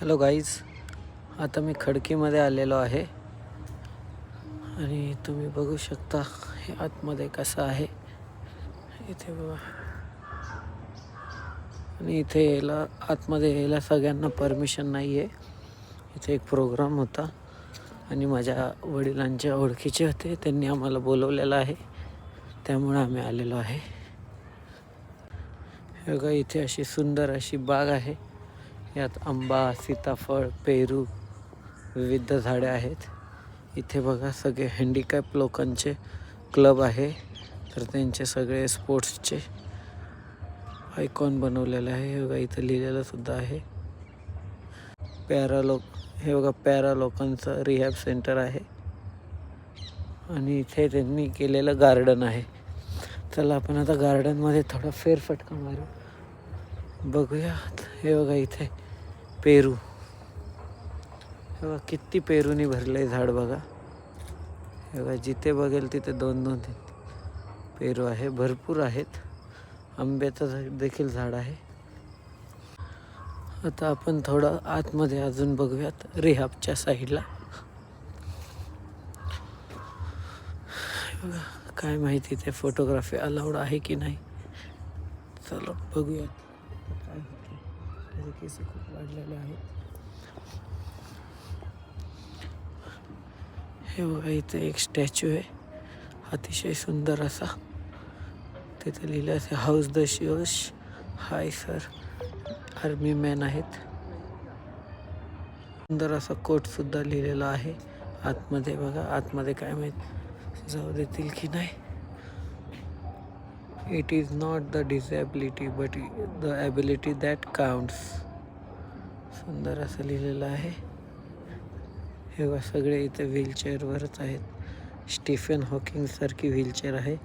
Hello guys, आता मी खडकीमध्ये आलेलो आहे आणि तुम्ही बघू शकता हे आतमध्ये कसं आहे. इथे बघा, आणि इथे यायला आतमध्ये यायला सगळ्यांना परमिशन नाही आहे. इथे एक प्रोग्राम होता आणि माझ्या वडिलांच्या ओळखीचे होते, त्यांनी आम्हाला बोलवलेलं आहे, त्यामुळे आम्ही आलेलो आहे. हे बघा, इथे अशी सुंदर अशी बाग आहे. यात आंबा, सीताफळ, पेरू, विविध झाडे आहेत. इथे बघा सगळे हँडिकॅप लोकांचे क्लब आहे, तर त्यांचे सगळे स्पोर्ट्सचे आयकॉन बनवलेले आहे. हे बघा, इथे लिहिलेलं सुद्धा आहे हे बघा, पॅरा लोकांचं रिहॅब सेंटर आहे आणि इथे त्यांनी केलेलं गार्डन आहे. चला आपण आता गार्डनमध्ये थोडा फेरफटका मारू, बघूयात. हे बघा, इथे पेरू, हे बघा किती पेरूनी भरले झाड बघा. हे बघा, जिथे बघेल तिथे 2-2 पेरू आहे, भरपूर आहेत. आंब्याचं देखील झाड आहे. आता आपण थोडं आतमध्ये अजून बघूयात रिहाबच्या साईडला. बघा, काय माहिती ते फोटोग्राफी अलाउड आहे की नाही. चला बघूयात काय होते. त्याचे केस खूप वाढलेले आहेत. हे बघा, इथे एक स्टॅच्यू आहे अतिशय सुंदर असा. तिथे लिहिलं असे हाऊस द शिवश हाय सर. आर्मी मॅन आहेत. सुंदर असा कोट सुद्धा लिहिलेला आहे. आतमध्ये बघा, आतमध्ये काय माहीत जाऊ देतील की नाही. It is not the disability but the ability that counts. सुंदर असं लिहिलेलं आहे. हे बघा, सगळे इथे व्हीलचेअरवरच आहेत. स्टीफन हॉकिंग सारखी व्हीलचेअर आहे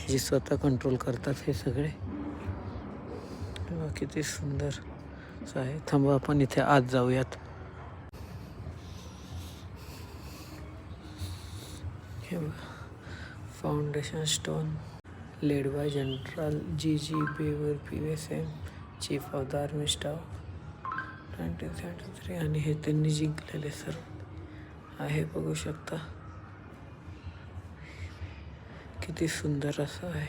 जी स्वतः कंट्रोल करतात हे सगळे. हे बघा, किती सुंदर आहे. थांबा, आपण इथे आत जाऊयात. हे बघा, foundation stone laid by general G Bewoor PSM, chief of the army staff 1933. आणि हे त्यांनी जिंकलेले सर्व आहे, बघू शकता. किती सुंदर असं आहे.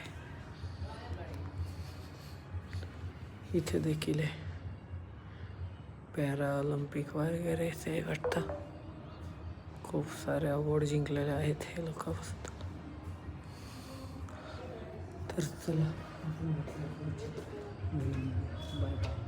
इथे देखील आहे पॅरा ऑलिम्पिक वगैरे ते वाटतं. खूप सारे अवॉर्ड जिंकलेले आहेत हे लोक. तर चला, बाय.